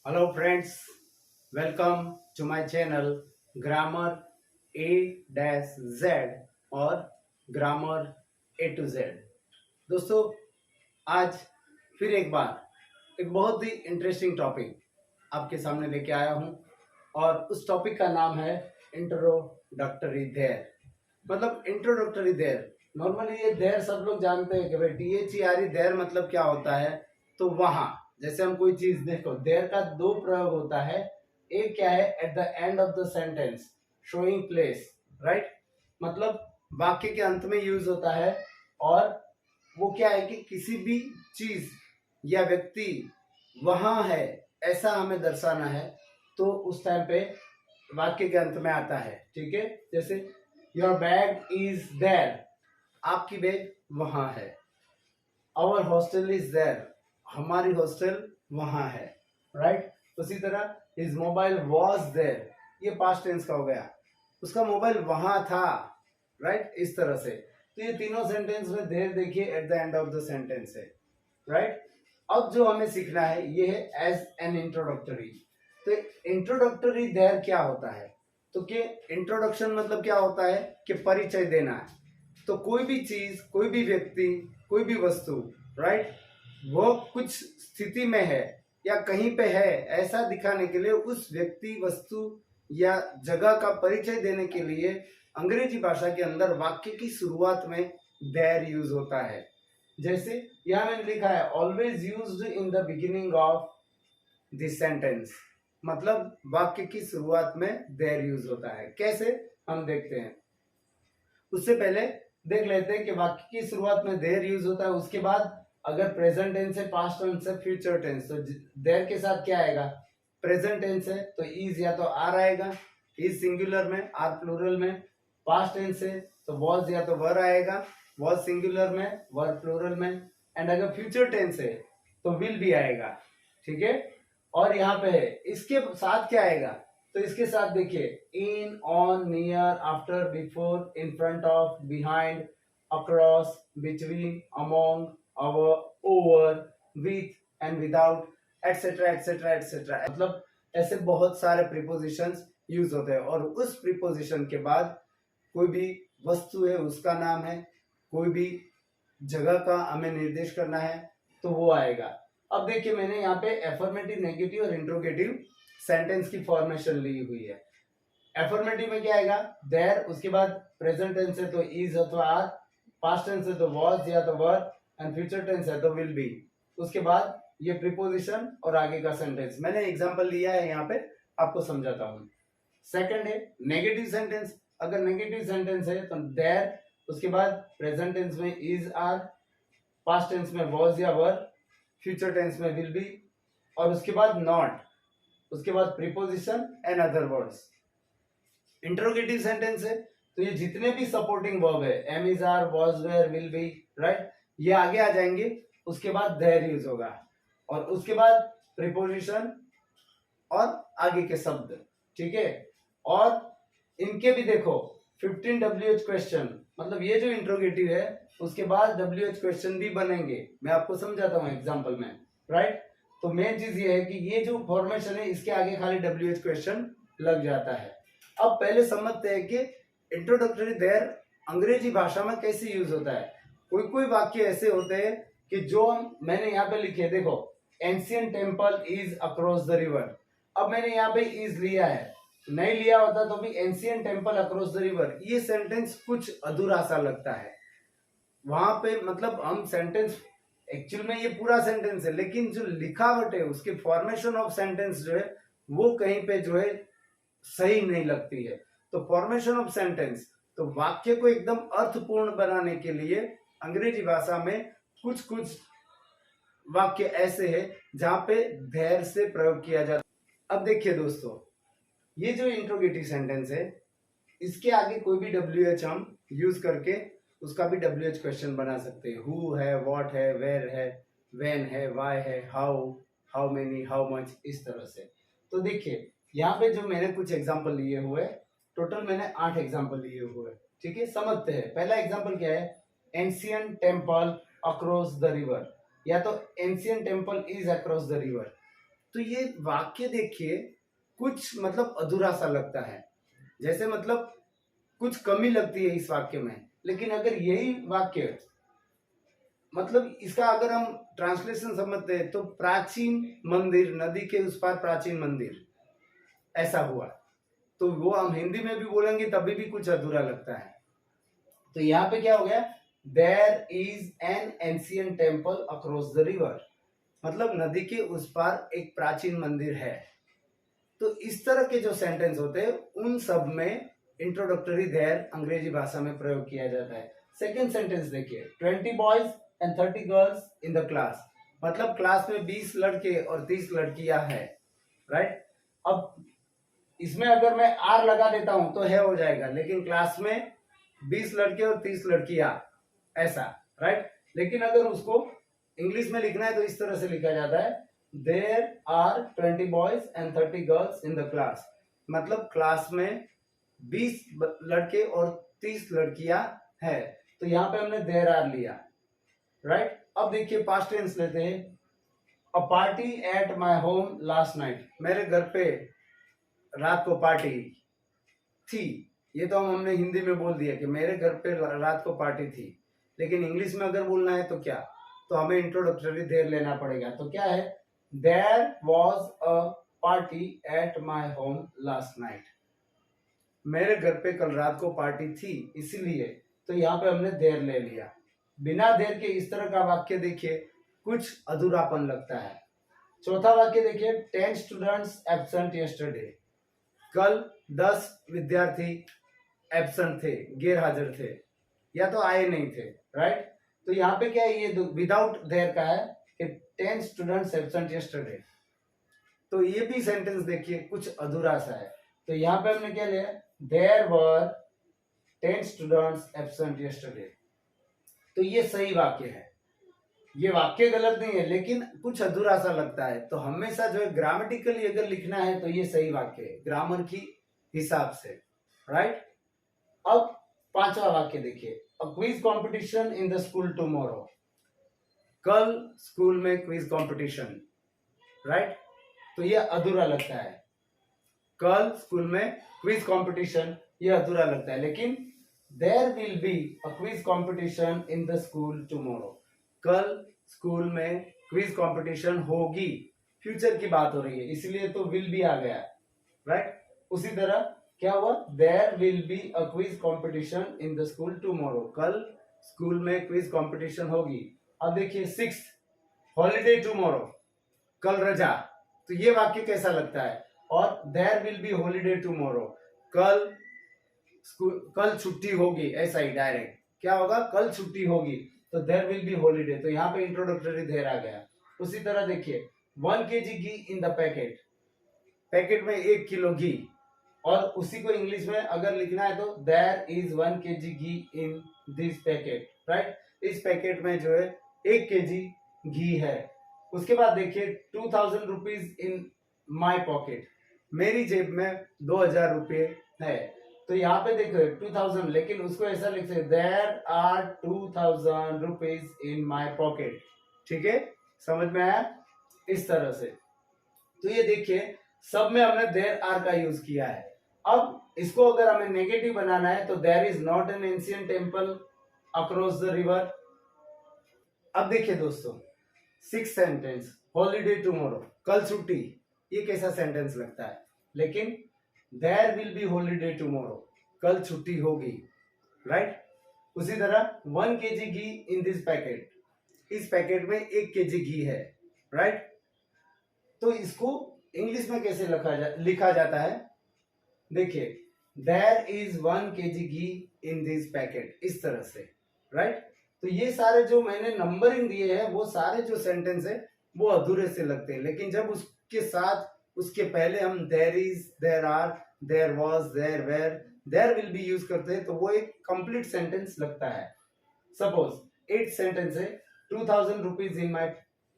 Hello friends, welcome to my channel Grammar A-Z और Grammar A to Z। दोस्तों आज फिर एक बार एक बहुत ही इंटरेस्टिंग टॉपिक आपके सामने लेके आया हूँ और उस टॉपिक का नाम है इंट्रोडक्टरी देयर। मतलब इंट्रोडक्टरी देयर, नॉर्मली ये देयर सब लोग जानते हैं कि भाई THERE देयर मतलब क्या होता है। तो वहाँ जैसे हम कोई चीज देखो, देयर का दो प्रयोग होता है। एक क्या है, at the end of the sentence showing place, right. मतलब वाक्य के अंत में यूज होता है और वो क्या है कि किसी भी चीज या व्यक्ति वहां है ऐसा हमें दर्शाना है, तो उस टाइम पे वाक्य के अंत में आता है। ठीक है, जैसे योर बैग इज देयर, आपकी बैग वहां है। आवर हॉस्टल इज देयर, हमारी हॉस्टल वहां है, राइट। उसी तरह हिज मोबाइल वॉज देयर, ये पास्ट टेंस का हो गया, उसका मोबाइल वहां था, राइट। इस तरह से तो ये तीनों सेंटेंस में देयर देखिए at the end of the sentence है, राइट। अब जो हमें सीखना है ये है एज एन इंट्रोडक्टरी। तो इंट्रोडक्टरी देयर क्या होता है, तो कि इंट्रोडक्शन मतलब क्या होता है कि परिचय देना है। तो कोई भी चीज, कोई भी व्यक्ति, कोई भी वस्तु, राइट, वो कुछ स्थिति में है या कहीं पे है ऐसा दिखाने के लिए उस व्यक्ति, वस्तु या जगह का परिचय देने के लिए अंग्रेजी भाषा के अंदर वाक्य की शुरुआत में देयर यूज होता है। जैसे यहां मैंने लिखा है always used in the beginning of this sentence, मतलब वाक्य की शुरुआत में देयर यूज होता है। कैसे, हम देखते हैं। उससे पहले देख लेते हैं कि वाक्य की शुरुआत में देयर यूज होता है, उसके बाद अगर प्रेजेंट टेंस है, पास्ट टेंस है, फ्यूचर टेंस, तो देयर के साथ क्या आएगा, प्रेजेंट टेंस है तो इज या तो आर आएगा, इज सिंगुलर में, आर प्लूरल में। पास्ट टेंस है तो वॉज या तो वर आएगा, वॉज सिंगुलर में, वर प्लूरल में। एंड अगर फ्यूचर टेंस है तो विल भी आएगा, ठीक है। और यहाँ पे है, इसके साथ क्या आएगा, तो इसके साथ देखिए in, on, near, after, before, in front of, behind, across, between, among, our, over, with and without, etcetera etcetera etcetera. मतलब ऐसे बहुत सारे प्रीपोजिशंस यूज होते हैं और उस प्रीपोजिशन के बाद कोई भी वस्तु है उसका नाम है, कोई भी जगह का हमें निर्देश करना है तो वो आएगा। अब देखिए मैंने यहाँ पे एफर्मेटिव, नेगेटिव और इंट्रोगेटिव सेंटेंस की फॉर्मेशन ली हुई है। एफर्मेटिव में क्या आएगा, देयर, उसके बाद प्रेजेंट टेंस है तो इज अथवा आर, पास्ट टेंस है तो वॉज या तो वर, एंड फ्यूचर टेंस है तो विल बी। उसके बाद ये प्रीपोजिशन और आगे का सेंटेंस। मैंने एग्जांपल लिया है यहाँ पे, आपको समझाता हूँ। सेकंड है नेगेटिव सेंटेंस। अगर नेगेटिव सेंटेंस है तो देयर, उसके बाद प्रेजेंट टेंस में इज आर, पास्ट टेंस में वॉज या वर, फ्यूचर टेंस में विल बी, और उसके बाद नॉट, उसके बाद preposition and other words. Interrogative sentence है तो ये जितने भी सपोर्टिंग वर्ब है, am is are, was were, will be, right, ये आगे आ जाएंगे। उसके बाद देयर यूज होगा और उसके बाद प्रीपोजिशन और आगे के शब्द, ठीक है। और इनके भी देखो 15 WH क्वेश्चन, मतलब ये जो इंट्रोगेटिव है उसके बाद WH क्वेश्चन भी बनेंगे। मैं आपको समझाता हूँ एग्जांपल में, राइट। तो मेन चीज ये है कि ये जो फॉर्मेशन है इसके आगे खाली WH क्वेश्चन लग जाता है। अब पहले समझते हैं कि इंट्रोडक्टरी देयर अंग्रेजी भाषा में कैसे यूज होता है। कोई कोई वाक्य ऐसे होते हैं कि जो मैंने यहाँ पे लिखे, देखो ancient temple is across the river. अब मैंने यहाँ पे इज लिया है, नहीं लिया होता तो भी ancient temple across the river, ये सेंटेंस कुछ अधूरा सा लगता है वहां पे। मतलब हम सेंटेंस, एक्चुअल में ये पूरा सेंटेंस है लेकिन जो लिखावट है उसके फॉर्मेशन ऑफ सेंटेंस जो है वो कहीं पे जो है सही नहीं लगती है। तो फॉर्मेशन ऑफ सेंटेंस, तो वाक्य को एकदम अर्थपूर्ण बनाने के लिए अंग्रेजी भाषा में कुछ कुछ वाक्य ऐसे हैं जहां पे धैर्य से प्रयोग किया जाता है। अब देखिए दोस्तों, ये जो इंट्रोगेटिव सेंटेंस है इसके आगे कोई भी WH हम यूज करके उसका भी WH क्वेश्चन बना सकते हैं। हु है, व्हाट है, वेयर है, व्हेन है, व्हाई है, how, how many, how much, इस तरह से। तो देखिए यहाँ पे जो मैंने कुछ एग्जांपल लिए हुए, टोटल मैंने 8 एग्जांपल लिए हुए, ठीक है। समझते हैं। पहला एग्जांपल क्या है, ancient temple across the river, या तो ancient temple is across the river. तो ये वाक्य देखिए कुछ मतलब अधूरा सा लगता है, जैसे मतलब कुछ कमी लगती है इस वाक्य में। लेकिन अगर यही वाक्य मतलब इसका अगर हम ट्रांसलेशन समझते हैं तो प्राचीन मंदिर, नदी के उस पार प्राचीन मंदिर, ऐसा हुआ, तो वो हम हिंदी में भी बोलेंगे तभी भी कुछ अधूरा लगता है। तो यहाँ पे क्या हो गया, there is an ancient temple across the river, मतलब नदी के उस पार एक प्राचीन मंदिर है। तो इस तरह के जो सेंटेंस होते हैं उन सब में इंट्रोडक्टरी देयर अंग्रेजी भाषा में प्रयोग किया जाता है। सेकेंड सेंटेंस देखिए, 20 boys and 30 girls in the class, मतलब क्लास में 20 लड़के और 30 लड़कियां हैं, राइट। अब इसमें अगर मैं आर लगा देता हूं तो है हो जाएगा, लेकिन क्लास में 20 लड़के और 30 लड़कियां, ऐसा, राइट। लेकिन अगर उसको इंग्लिश में लिखना है तो इस तरह से लिखा जाता है, there are 20 boys and 30 girls in the class, मतलब क्लास में 20 लड़के और 30 लड़कियां है। तो यहाँ पे हमने देयर आर लिया, राइट। अब देखिए पास्ट टेंस लेते हैं, अ party at my home last night, मेरे घर पे रात को पार्टी थी। ये तो हमने हिंदी में बोल दिया कि मेरे घर पे रात को पार्टी थी, लेकिन इंग्लिश में अगर बोलना है तो क्या, तो हमें इंट्रोडक्टरी देर लेना पड़ेगा। तो क्या है, there was a party at my home last night, मेरे घर पे कल रात को पार्टी थी, इसीलिए तो यहाँ पे हमने देर ले लिया। बिना देर के इस तरह का वाक्य देखिए कुछ अधूरापन लगता है। चौथा वाक्य देखिए, 10 स्टूडेंट्स एब्सेंट यस्टरडे, कल 10 विद्यार्थी एब्सेंट थे, गैर हाजिर थे, या तो आए नहीं थे, राइट। तो यहाँ पे क्या है, ये विदाउट देयर का है कि 10 स्टूडेंट्स एब्सेंट यस्टरडे, तो ये भी सेंटेंस देखिए कुछ अधूरा सा है। तो यहाँ पे हमने क्या लिया, there were 10 students absent yesterday, तो ये सही वाक्य है, ये वाक्य गलत नहीं है लेकिन कुछ अधूरा सा लगता है। तो हमेशा जो है ग्रामेटिकली अगर लिखना है तो ये सही वाक्य है ग्रामर की हिसाब से, राइट। अब पांचवा वाक्य देखिए, अ quiz competition in the school tomorrow, कल स्कूल में क्विज कंपटीशन, राइट। तो ये अधूरा लगता है, कल स्कूल में क्विज कंपटीशन, ये अधूरा लगता है। लेकिन there will be a quiz competition in the school tomorrow, कल स्कूल में क्विज कंपटीशन होगी, फ्यूचर की बात हो रही है इसलिए तो विल बी आ गया, राइट। उसी तरह क्या हुआ, there will be a quiz competition in the school tomorrow, कल स्कूल में क्विज कंपटीशन होगी। अब देखिए 6, हॉलीडे टुमारो, कल रजा, तो ये वाक्य कैसा लगता है, और there will be holiday tomorrow, कल कल छुट्टी होगी, ऐसा ही डायरेक्ट क्या होगा, कल छुट्टी होगी, तो देयर विल बी हॉलीडे, तो यहाँ पे इंट्रोडक्टरी देर आ गया। उसी तरह देखिए 1 kg ghee in the packet, packet में 1 किलो घी, और उसी को इंग्लिश में अगर लिखना है तो there is 1 kg ghee in this packet, right. इस पैकेट में जो है 1 kg घी है। उसके बाद देखिए 2000 रुपीज इन माई पॉकेट, मेरी जेब में 2000 रुपये है। तो यहाँ पे देखो 2000, लेकिन उसको ऐसा लिख सकते, there are 2000 rupees in my pocket, ठीक है, समझ में आया, इस तरह से। तो ये देखिए सब में हमने देयर आर का यूज किया है। अब इसको अगर हमें नेगेटिव बनाना है तो there is not an ancient temple across the river. अब देखिए दोस्तों 6 सेंटेंस, हॉलीडे टुमारो, कल छुट्टी, ये कैसा सेंटेंस लगता है, लेकिन there will be holiday tomorrow, कल छुट्टी होगी, राइट। उसी तरह 1 kg ghee in this packet, इस पैकेट में 1 kg घी है, राइट। तो इसको इंग्लिश में कैसे लिखा जाता है, देखिए there is 1 kg ghee in this packet, इस तरह से, राइट। तो ये सारे जो मैंने नंबरिंग दिए हैं वो सारे जो सेंटेंस है वो अधूरे से लगते हैं, लेकिन जब उसके साथ उसके पहले हम there is, there are, there was, there were, there will be use करते हैं तो वो एक कंप्लीट सेंटेंस लगता है। सपोज 8 सेंटेंस है, 2000 रुपीज इन माई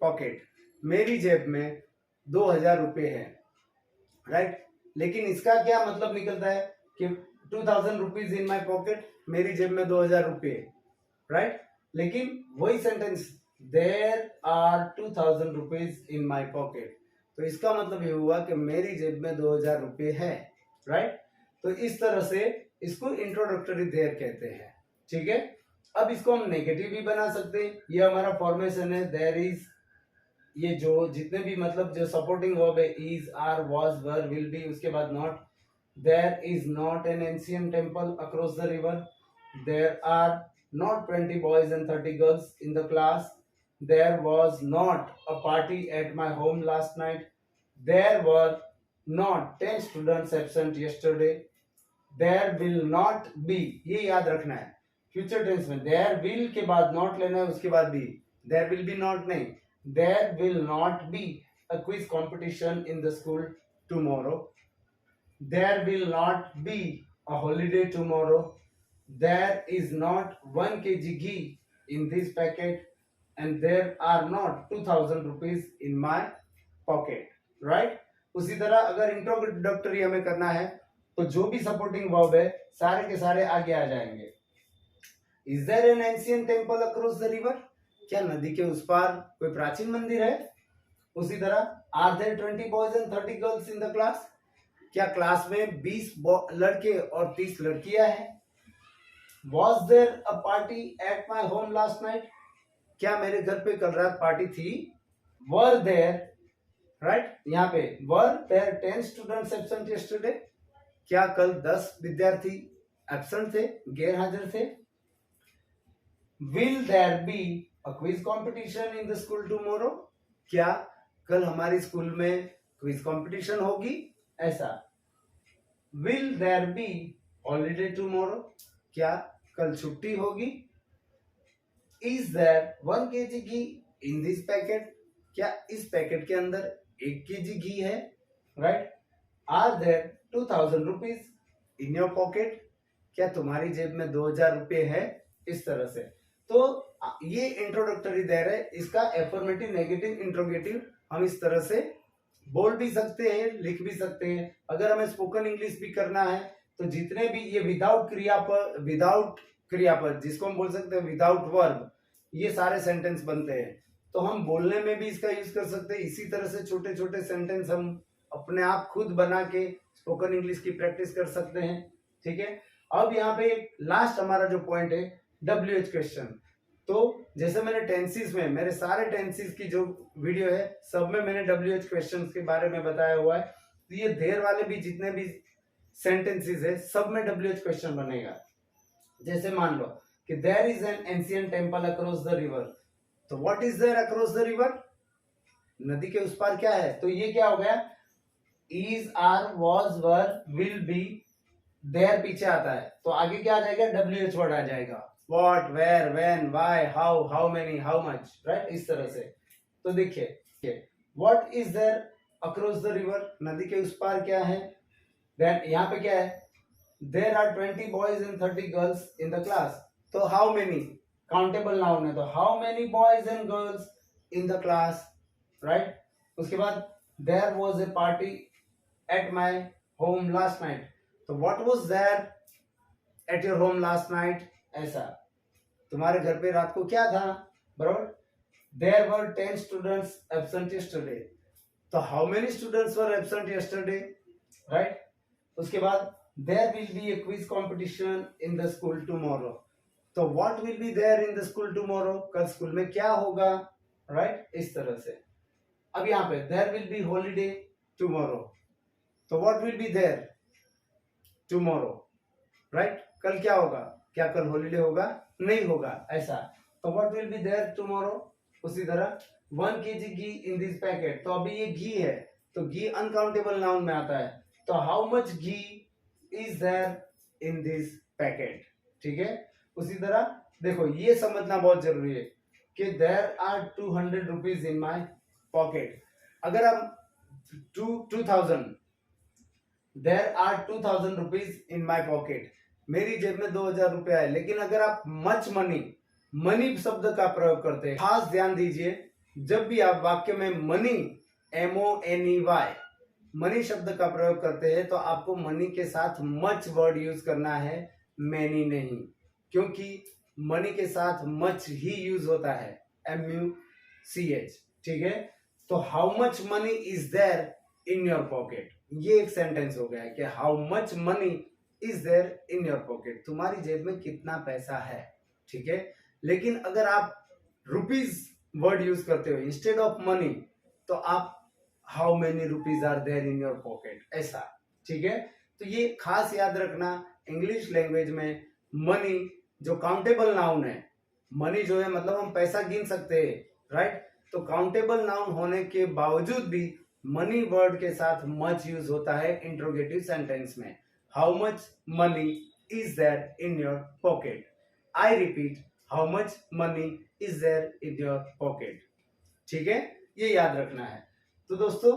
पॉकेट, मेरी जेब में 2000 रुपये है, राइट। लेकिन इसका क्या मतलब निकलता है कि 2000 रुपीज इन माई पॉकेट, मेरी जेब में 2000 रुपये, राइट। लेकिन वही sentence, there are 2000 rupees in my pocket, तो इसका मतलब ये हुआ कि मेरी जेब में 2000 रुपये है, राइट। तो इस तरह से इसको इंट्रोडक्टरी देयर कहते हैं, ठीक है। अब इसको हम नेगेटिव भी बना सकते हैं। ये हमारा फॉर्मेशन है, देयर इज, ये जो जितने भी मतलब जो सपोर्टिंग वर्ब है, is, are, was, were, will be, उसके बाद not. There is not an ancient temple across the river. There are not 20 boys and 30 girls in the class. There was not a party at my home last night. There were not 10 students absent yesterday. There will not be, ये याद रखना है future tense में, there will के बाद not लेना है, उसके बाद be, there will be not नहीं, there will not be a quiz competition in the school tomorrow. There will not be a holiday tomorrow. There is not 1 kg ghee in this packet, and there are not 2000 rupees in my pocket, right? उसी तरह अगर introductory हमें करना है तो जो भी supporting verb है सारे के सारे आगे आ जाएंगे। Is there an ancient temple across the river? क्या नदी के उस पार कोई प्राचीन मंदिर है? उसी तरह are there 20 boys and 30 girls in the class? क्या क्लास में 20 लड़के और 30 लड़कियां हैं? Was there a party at my home last night? क्या मेरे घर पे कल रात पार्टी थी? Were there, right? यहाँ पे were there 10 students absent yesterday? क्या कल 10 विद्यार्थी absent थे, गैर हाजिर थे? Will there be a quiz competition in the school tomorrow? क्या कल हमारी स्कूल में क्विज कंपटीशन होगी? ऐसा। Will there be holiday tomorrow? क्या कल छुट्टी होगी? Is there 1 kg ghee in this packet? क्या इस पैकेट के अंदर 1 kg घी है? Right? Are there 2000 rupees in your pocket? क्या तुम्हारी जेब में 2000 रुपये है? इस तरह से। तो ये इंट्रोडक्टरी देयर है, इसका एफर्मेटिव, नेगेटिव, इंट्रोगेटिव हम इस तरह से बोल भी सकते हैं, लिख भी सकते हैं। अगर हमें स्पोकन इंग्लिश भी करना है तो जितने भी ये विदाउट क्रियापद जिसको हम बोल सकते हैं विदाउट वर्ब, ये सारे सेंटेंस बनते हैं। तो हम बोलने में भी इसका यूज कर सकते हैं। इसी तरह से छोटे छोटे सेंटेंस हम अपने आप खुद बना के स्पोकन इंग्लिश की प्रैक्टिस कर सकते हैं, ठीक है। अब यहाँ पे लास्ट हमारा जो पॉइंट है, WH क्वेश्चन। तो जैसे मैंने टेंसेस में, मेरे सारे टेंसेस की जो वीडियो है सब में मैंने WH क्वेश्चन के बारे में बताया हुआ है। तो ये देर वाले भी जितने भी सेंटेंसेस है सब में WH क्वेश्चन बनेगा। जैसे मान लो कि there is an ancient temple across the river, तो what is there across the river? नदी के उस पार क्या है? तो ये क्या हो गया? Is, are, was, were, will be, there पीछे आता है तो आगे क्या आ जाएगा? WH वर्ड आ जाएगा। What, where, when, why, how many, how much, right? इस तरह से। तो देखिए what is there across the river, नदी के उस पार क्या है? देन यहाँ पे क्या है? There are 20 boys and 30 girls in the class. तो how many? Countable noun है, तो how many boys and girls in the class, right? उसके बाद there was a party at my home last night. तो what was there at your home last night? ऐसा, तुम्हारे घर पे रात को क्या था? बराबर। There were 10 students absent yesterday. तो how many students were absent yesterday, right? उसके बाद there will be a quiz competition in the school tomorrow. तो what will be there in the school tomorrow? कल स्कूल में क्या होगा, right? इस तरह से। अब यहाँ पे there will be holiday tomorrow. तो what will be there tomorrow, right? कल क्या होगा? क्या कल हॉलीडे होगा? नहीं होगा, ऐसा। तो what will be there tomorrow? उसी तरह 1 kg ghee in this packet. तो अभी ये घी है तो घी अनकाउंटेबल नाउन में आता है। तो how much ghee is there in this packet? ठीक है। उसी तरह देखो ये समझना बहुत जरूरी है कि there are 200 rupees in my pocket. अगर हम 2000 there are 2000 rupees in my pocket, मेरी जेब में 2000 रुपया है। लेकिन अगर आप मच मनी शब्द का प्रयोग करते हैं, खास ध्यान दीजिए, जब भी आप वाक्य में मनी, MONEY, मनी शब्द का प्रयोग करते हैं तो आपको मनी के साथ मच वर्ड यूज करना है, मैनी नहीं। क्योंकि मनी के साथ मच ही यूज होता है, MUCH, ठीक है। तो how much money is there in your pocket, ये एक सेंटेंस हो गया है कि how much money is there in your pocket, तुम्हारी जेब में कितना पैसा है, ठीक है। लेकिन अगर आप रुपीज वर्ड यूज करते हो इंस्टेड ऑफ मनी, तो आप how many rupees are there in your pocket, ऐसा, ठीक है। तो ये खास याद रखना, इंग्लिश लैंग्वेज में मनी जो काउंटेबल नाउन है, मनी जो है मतलब हम पैसा गिन सकते हैं, राइट। तो काउंटेबल नाउन होने के बावजूद भी मनी वर्ड के साथ मच यूज होता है इंट्रोगेटिव सेंटेंस में। How much money is there in your pocket, I repeat, how much money is there in your pocket, ठीक है, ये याद रखना है। तो दोस्तों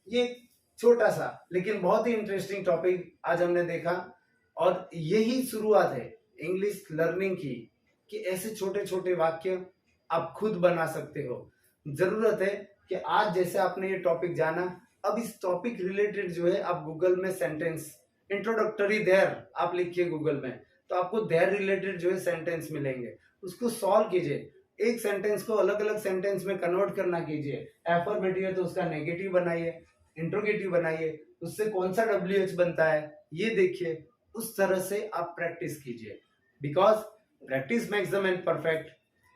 ये छोटा सा लेकिन बहुत ही इंटरेस्टिंग टॉपिक आज हमने देखा, और यही शुरुआत है इंग्लिश लर्निंग की, कि ऐसे छोटे छोटे वाक्य आप खुद बना सकते हो। जरूरत है कि आज जैसे आपने ये टॉपिक जाना, अब इस टॉपिक रिलेटेड जो है आप गूगल में सेंटेंस इंट्रोडक्टरी देयर आप लिखिए गूगल में, तो आपको देयर रिलेटेड जो है सेंटेंस मिलेंगे, उसको सॉल्व कीजिए, एक सेंटेंस को अलग अलग सेंटेंस में कन्वर्ट करना कीजिए। एफर्मेटिव है तो उसका नेगेटिव बनाइए, इंट्रोगेटिव बनाइए, उससे कौन सा WH बनता है ये देखिए, उस तरह से आप प्रैक्टिस कीजिए, because practice makes the man perfect,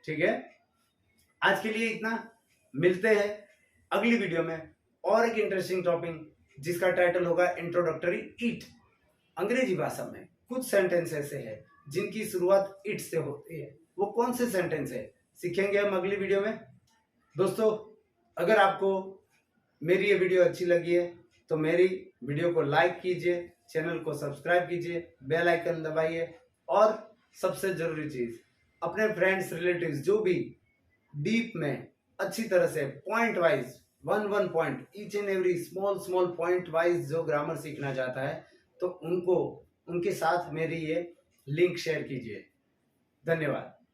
ठीक है। आज के लिए इतना, मिलते हैं अगली वीडियो में और एक इंटरेस्टिंग टॉपिक जिसका टाइटल होगा इंट्रोडक्टरी ईट। अंग्रेजी भाषा में कुछ सेंटेंस ऐसे हैं जिनकी शुरुआत इट से होती है, वो कौन से सेंटेंस है सीखेंगे हम अगली वीडियो में। दोस्तों अगर आपको मेरी ये वीडियो अच्छी लगी है तो मेरी वीडियो को लाइक कीजिए, चैनल को सब्सक्राइब कीजिए, बेल आइकन दबाइए, और सबसे जरूरी चीज अपने फ्रेंड्स रिलेटिव्स जो भी डीप में अच्छी तरह से point wise one point each and every small point wise जो ग्रामर सीखना चाहता है, तो उनको उनके साथ मेरी ये लिंक शेयर कीजिए। धन्यवाद।